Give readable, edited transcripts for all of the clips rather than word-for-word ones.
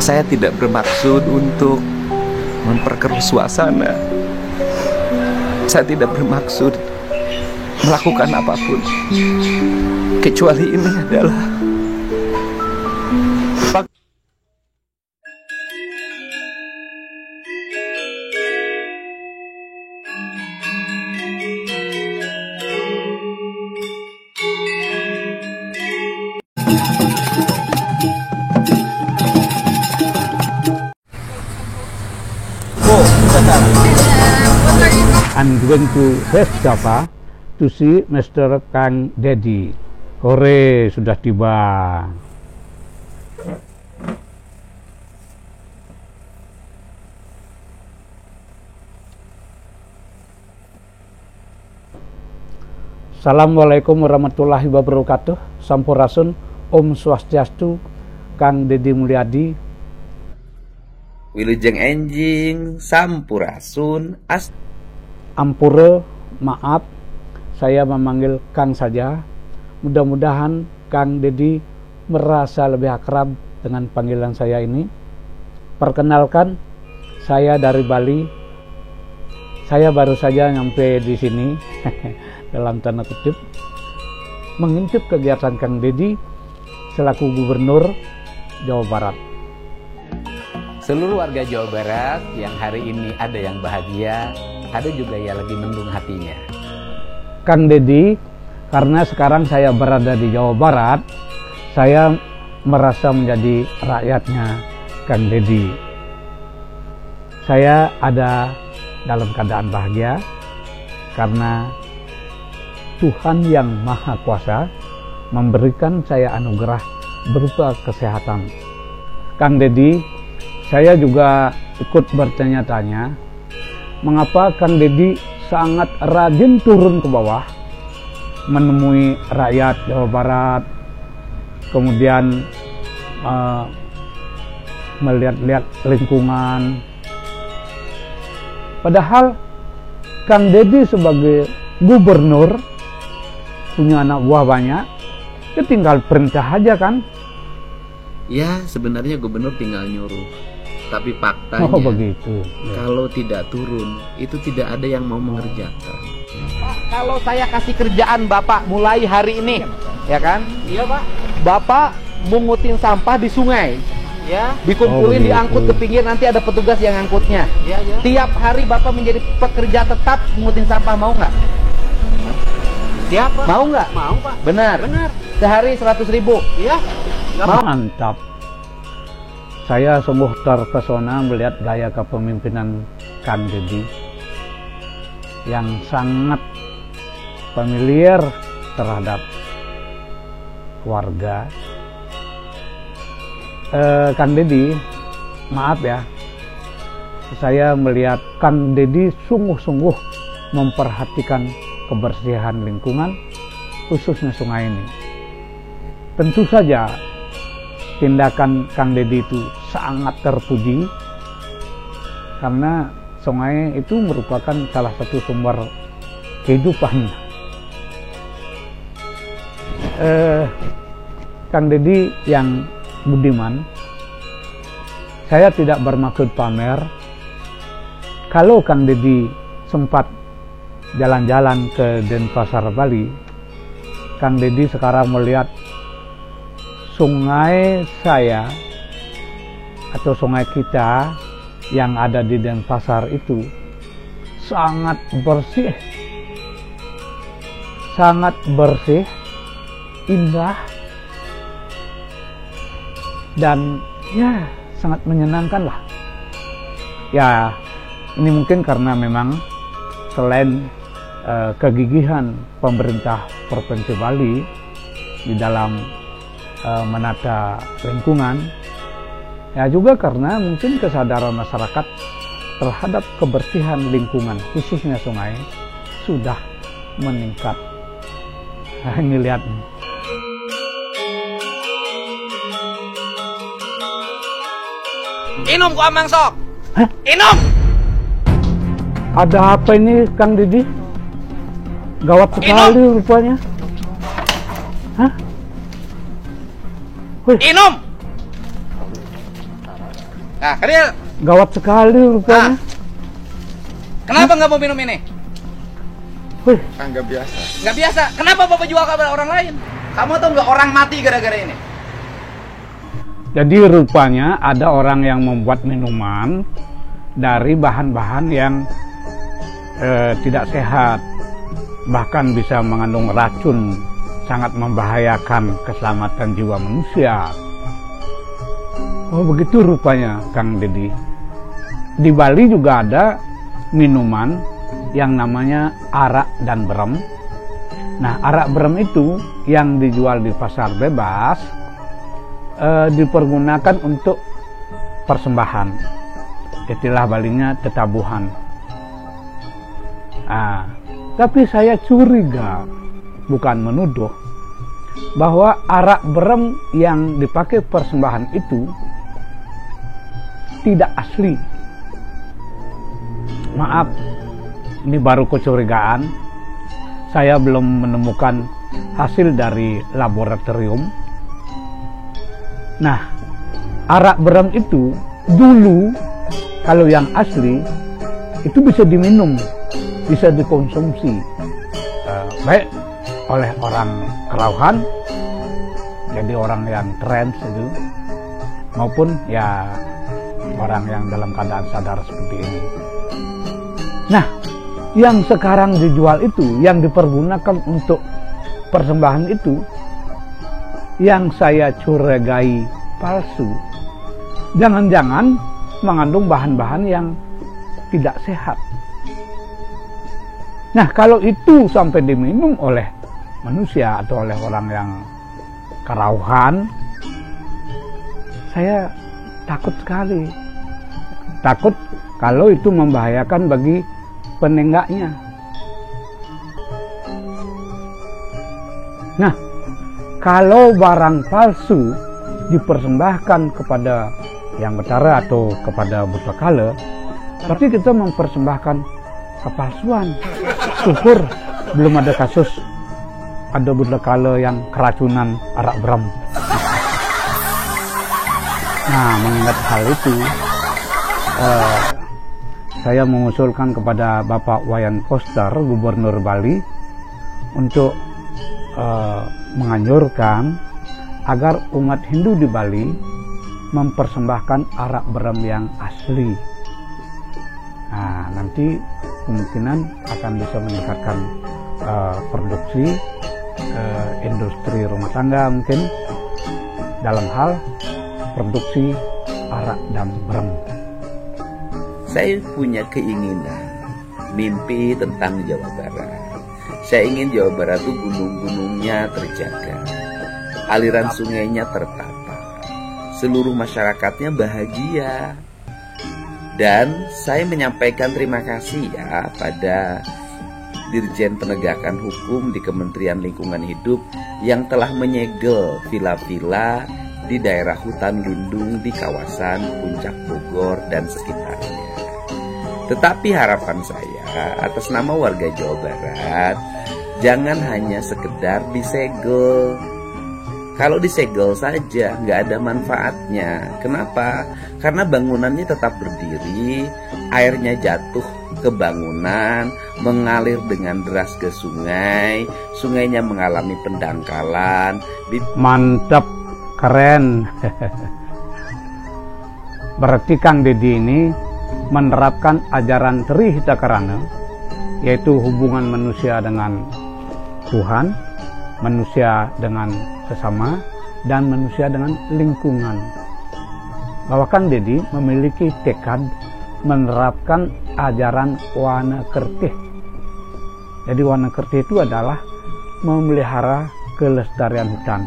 Saya tidak bermaksud untuk memperkeruh suasana. Saya tidak bermaksud melakukan apapun, kecuali ini adalah I'm going to West Java to see Mr. Kang Deddy. Hore, sudah tiba. Assalamualaikum warahmatullahi wabarakatuh. Sampurasun, Om Swastiastu, Kang Deddy Mulyadi. Wilujeng enjing, sampurasun, Ampura, maaf, saya memanggil Kang saja. Mudah-mudahan Kang Deddy merasa lebih akrab dengan panggilan saya ini. Perkenalkan, saya dari Bali. Saya baru saja nyampe di sini, dalam tanda kutip, mengintip kegiatan Kang Deddy selaku Gubernur Jawa Barat. Seluruh warga Jawa Barat yang hari ini ada yang bahagia, ada juga yang lagi mendung hatinya. Kang Deddy, karena sekarang saya berada di Jawa Barat, saya merasa menjadi rakyatnya Kang Deddy. Saya ada dalam keadaan bahagia karena Tuhan yang Maha Kuasa memberikan saya anugerah berupa kesehatan. Kang Deddy, saya juga ikut bertanya-tanya, mengapa Kang Deddy sangat rajin turun ke bawah, menemui rakyat Jawa Barat, kemudian melihat-lihat lingkungan. Padahal Kang Deddy sebagai gubernur, punya anak buah banyak, ya tinggal perintah aja kan? ya sebenarnya gubernur tinggal nyuruh. Tapi faktanya, begitu. Kalau tidak turun, itu tidak ada yang mau mengerjakan. Pak, kalau saya kasih kerjaan Bapak mulai hari ini, ya kan? Iya Pak. Bapak mungutin sampah di sungai, ya, dikumpulin, diangkut ke pinggir, nanti ada petugas yang ngangkutnya. Ya, ya. Tiap hari Bapak menjadi pekerja tetap mungutin sampah, mau nggak? Siapa? Mau nggak? Mau Pak. Benar. Benar. Sehari 100.000. Iya. Mantap. Saya sungguh terpesona melihat gaya kepemimpinan Kang Deddy yang sangat familiar terhadap warga. Kang Deddy, maaf ya, saya melihat Kang Deddy sungguh-sungguh memperhatikan kebersihan lingkungan, khususnya sungai ini. Tentu saja tindakan Kang Deddy itu sangat terpuji karena sungai itu merupakan salah satu sumber kehidupan. Kang Deddy yang budiman, saya tidak bermaksud pamer. Kalau Kang Deddy sempat jalan-jalan ke Denpasar, Bali, Kang Deddy sekarang melihat sungai saya atau sungai kita yang ada di Denpasar itu sangat bersih, indah, dan ya sangat menyenangkan lah. Ya, ini mungkin karena memang selain kegigihan pemerintah Provinsi Bali di dalam menata lingkungan, ya juga karena mungkin kesadaran masyarakat terhadap kebersihan lingkungan khususnya sungai sudah meningkat. Nah, ini lihat nih. Inum ku amang sok. Hah? Inum. Ada apa ini Kang Deddy? Gawat sekali rupanya. Hah? Wih. Inum. Nah, Kadil. Gawat sekali rupanya. Kenapa nggak mau minum ini? Wih, Nggak biasa. Nggak biasa. Kenapa Bapak jual ke orang lain? Kamu tahu nggak orang mati gara-gara ini? jadi rupanya ada orang yang membuat minuman dari bahan-bahan yang tidak sehat, bahkan bisa mengandung racun, sangat membahayakan keselamatan jiwa manusia. Oh begitu rupanya Kang Dedi. Di Bali juga ada minuman yang namanya arak dan berem. Nah, arak berem itu yang dijual di pasar bebas dipergunakan untuk persembahan. Istilah Balinya tetabuhan. Tapi saya curiga, bukan menuduh, bahwa arak berem yang dipakai persembahan itu tidak asli. Maaf, ini baru kecurigaan. Saya belum menemukan hasil dari laboratorium. Nah, arak berem itu dulu kalau yang asli itu bisa diminum, bisa dikonsumsi, baik oleh orang kerauhan, jadi orang yang trans itu, maupun ya orang yang dalam keadaan sadar seperti ini. Nah, yang sekarang dijual itu, yang dipergunakan untuk persembahan itu, yang saya curigai palsu. Jangan-jangan mengandung bahan-bahan yang tidak sehat. Nah, kalau itu sampai diminum oleh manusia atau oleh orang yang kerauhan, saya takut sekali. Takut kalau itu membahayakan bagi penenggaknya. Nah, kalau barang palsu dipersembahkan kepada yang Betara atau kepada Butakala, tapi kita mempersembahkan kepalsuan. Syukur belum ada kasus ada Butakala yang keracunan arak berem. Nah, mengingat hal itu, saya mengusulkan kepada Bapak Wayan Koster, Gubernur Bali, untuk menganjurkan agar umat Hindu di Bali mempersembahkan arak berem yang asli. Nah, nanti kemungkinan akan bisa meningkatkan produksi industri rumah tangga mungkin dalam hal produksi arak dan berem. Saya punya keinginan, mimpi tentang Jawa Barat. Saya ingin Jawa Barat itu gunung-gunungnya terjaga, aliran sungainya tertata, seluruh masyarakatnya bahagia. Dan saya menyampaikan terima kasih ya pada Dirjen Penegakan Hukum di Kementerian Lingkungan Hidup yang telah menyegel villa-villa di daerah hutan lindung di kawasan Puncak Bogor dan sekitarnya. Tetapi harapan saya atas nama warga Jawa Barat, jangan hanya sekedar disegel. Kalau disegel saja nggak ada manfaatnya. Kenapa? Karena bangunannya tetap berdiri, airnya jatuh ke bangunan, mengalir dengan deras ke sungai, sungainya mengalami pendangkalan. Mantap, keren. Berarti Kang Dedi ini menerapkan ajaran Trihitakarana, yaitu hubungan manusia dengan Tuhan, manusia dengan sesama, dan manusia dengan lingkungan. Bahwa Kang Dedi memiliki tekad menerapkan ajaran Wana Kertih. Jadi Wana Kertih itu adalah memelihara kelestarian hutan.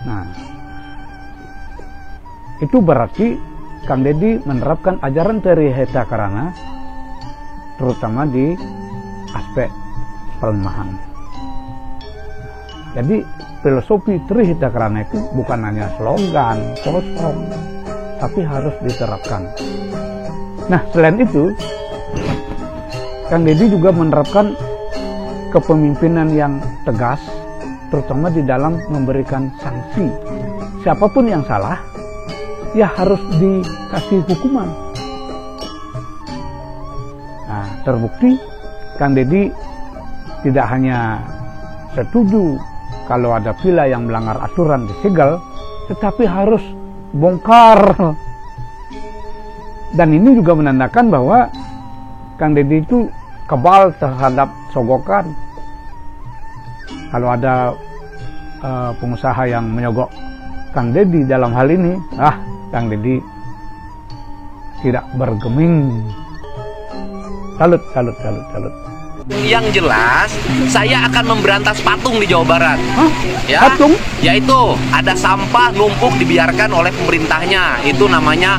Nah, itu berarti Kang Dedi menerapkan ajaran Trihitakarana terutama di aspek pelemahan. Jadi filosofi Trihitakarana itu bukan hanya slogan kosong, tapi harus diterapkan. Nah, selain itu Kang Dedi juga menerapkan kepemimpinan yang tegas, terutama di dalam memberikan sanksi. Siapapun yang salah ya harus dikasih hukuman. Nah, terbukti Kang Deddy tidak hanya setuju kalau ada villa yang melanggar aturan disegel, tetapi harus bongkar. Dan ini juga menandakan bahwa Kang Deddy itu kebal terhadap sogokan. Kalau ada pengusaha yang menyogok Kang Deddy dalam hal ini, Kang Deddy tidak bergeming. Salut. Yang jelas, saya akan memberantas patung di Jawa Barat. Ya, patung? Yaitu ada sampah numpuk dibiarkan oleh pemerintahnya. Itu namanya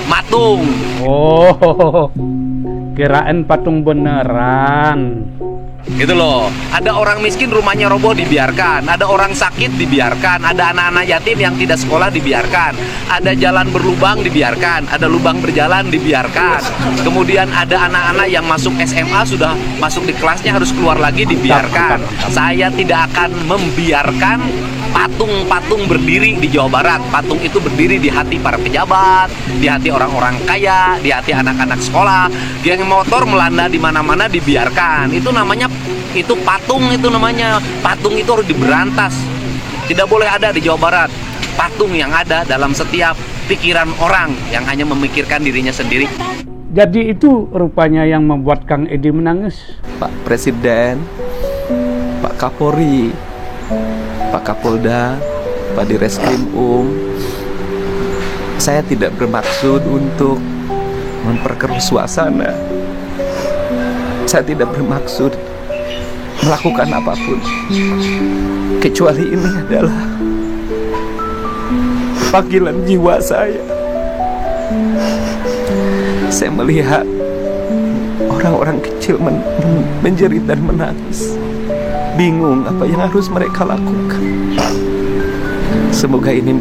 matung. Oh, kirain patung beneran. Gitu loh. Ada orang miskin rumahnya roboh dibiarkan, ada orang sakit dibiarkan, ada anak-anak yatim yang tidak sekolah dibiarkan, ada jalan berlubang dibiarkan, ada lubang berjalan dibiarkan. Kemudian ada anak-anak yang masuk SMA sudah masuk di kelasnya harus keluar lagi dibiarkan. Saya tidak akan membiarkan patung-patung berdiri di Jawa Barat. Patung itu berdiri di hati para pejabat, di hati orang-orang kaya, di hati anak-anak sekolah. Geng motor melanda di mana-mana dibiarkan. Itu namanya patung, itu namanya. Patung itu harus diberantas. Tidak boleh ada di Jawa Barat patung yang ada dalam setiap pikiran orang yang hanya memikirkan dirinya sendiri. Jadi itu rupanya yang membuat Kang Edi menangis. Pak Presiden, Pak Kapolri, Pak Kapolda, Pak Direskrim saya tidak bermaksud untuk memperkeruh suasana. Saya tidak bermaksud melakukan apapun, kecuali ini adalah panggilan jiwa saya. Saya melihat orang-orang kecil menjerit dan menangis, bingung apa yang harus mereka lakukan. Semoga ini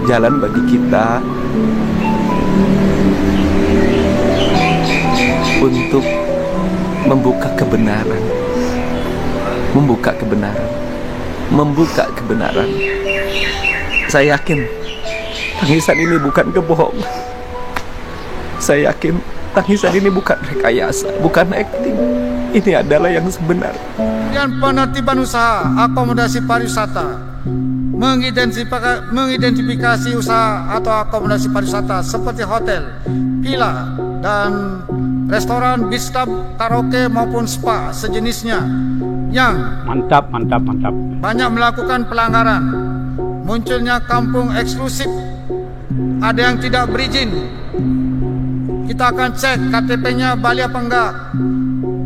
jalan bagi kita untuk membuka kebenaran, Saya yakin tangisan ini bukan kebohongan. Saya yakin tangisan ini bukan rekayasa, bukan acting. Ini adalah yang sebenar. Dan penertiban usaha akomodasi pariwisata, mengidentifikasi usaha atau akomodasi pariwisata seperti hotel, villa, dan restoran, bis club, karaoke maupun spa sejenisnya yang mantap banyak melakukan pelanggaran. Munculnya kampung eksklusif, ada yang tidak berizin. Kita akan cek KTP-nya Bali apa enggak,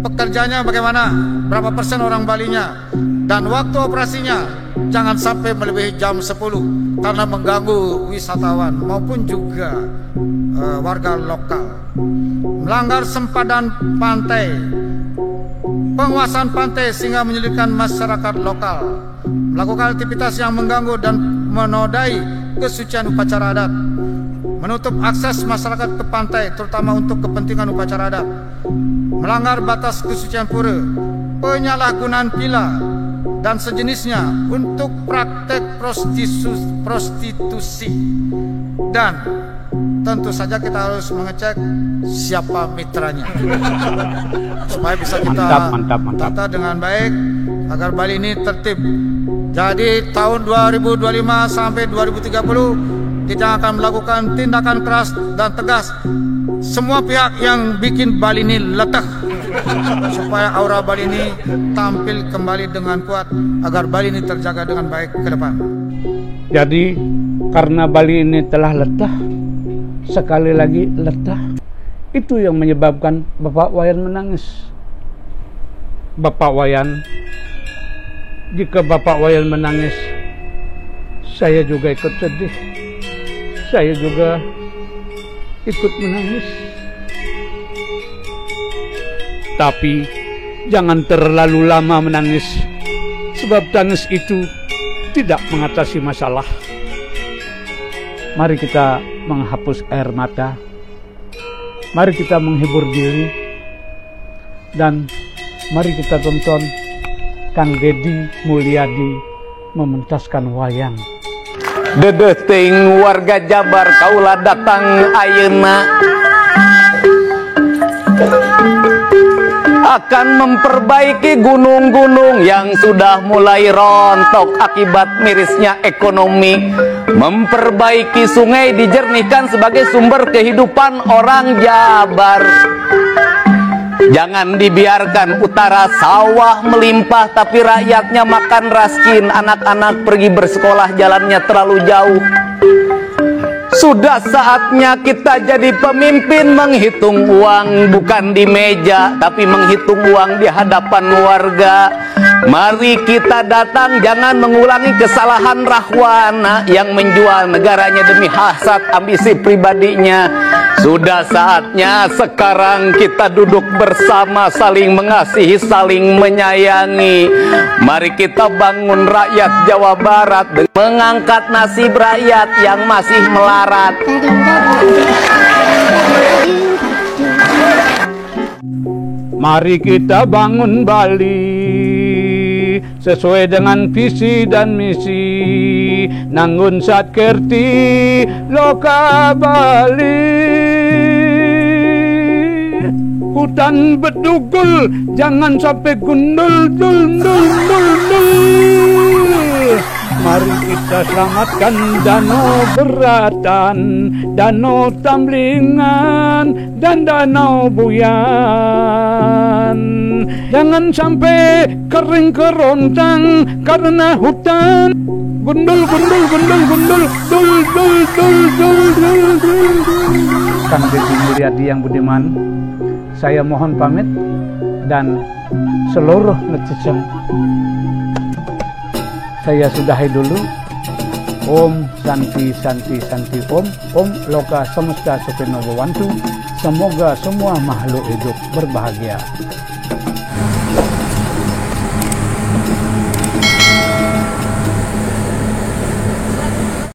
pekerjanya bagaimana, berapa persen orang Balinya, dan waktu operasinya jangan sampai melebihi jam 10 karena mengganggu wisatawan maupun juga warga lokal. Melanggar sempadan pantai, penguasaan pantai sehingga menyulitkan masyarakat lokal, melakukan aktivitas yang mengganggu dan menodai kesucian upacara adat, menutup akses masyarakat ke pantai terutama untuk kepentingan upacara adat, melanggar batas kesucian pura, penyalahgunaan villa dan sejenisnya untuk praktek prostitusi, dan tentu saja kita harus mengecek siapa mitranya supaya bisa kita tata dengan baik agar Bali ini tertib. Jadi tahun 2025 sampai 2030 kita akan melakukan tindakan keras dan tegas semua pihak yang bikin Bali ini letah, supaya aura Bali ini tampil kembali dengan kuat agar Bali ini terjaga dengan baik ke depan. Jadi karena Bali ini telah letah, sekali lagi letah, itu yang menyebabkan Bapak Wayan menangis. Bapak Wayan, jika Bapak Wayan menangis, saya juga ikut sedih, saya juga ikut menangis. Tapi jangan terlalu lama menangis, sebab tangis itu tidak mengatasi masalah. Mari kita menghapus air mata, mari kita menghibur diri, dan mari kita tonton Kang Deddy Mulyadi mementaskan wayang. Dedeting warga Jabar kaula datang ayeuna akan memperbaiki gunung-gunung yang sudah mulai rontok akibat mirisnya ekonomi, memperbaiki sungai dijernihkan sebagai sumber kehidupan orang Jabar. Jangan dibiarkan utara sawah melimpah tapi rakyatnya makan raskin, anak-anak pergi bersekolah jalannya terlalu jauh. Sudah saatnya kita jadi pemimpin, menghitung uang bukan di meja tapi menghitung uang di hadapan warga. Mari kita datang, jangan mengulangi kesalahan Rahwana yang menjual negaranya demi hasad ambisi pribadinya. Sudah saatnya sekarang kita duduk bersama, saling mengasihi, saling menyayangi. Mari kita bangun rakyat Jawa Barat dengan mengangkat nasib rakyat yang masih melarat. Mari kita bangun Bali sesuai dengan visi dan misi, nanggun satkerti loka Bali. Hutan bedugul jangan sampai gundul dul dul dul dul. Mari kita selamatkan Danau Beratan, Danau Tamblingan, dan Danau Buyan. Jangan sampai kering kerontang karena hutan. Gundul gundul gundul gundul dul dul dul dul dul dul. Kang Deddy Mulyadi yang budiman, saya mohon pamit dan seluruh netizen saya sudahi dulu. Om Santi Santi Santi Om. Om Loka Semesta Supeno Bawantu. Semoga semua makhluk hidup berbahagia.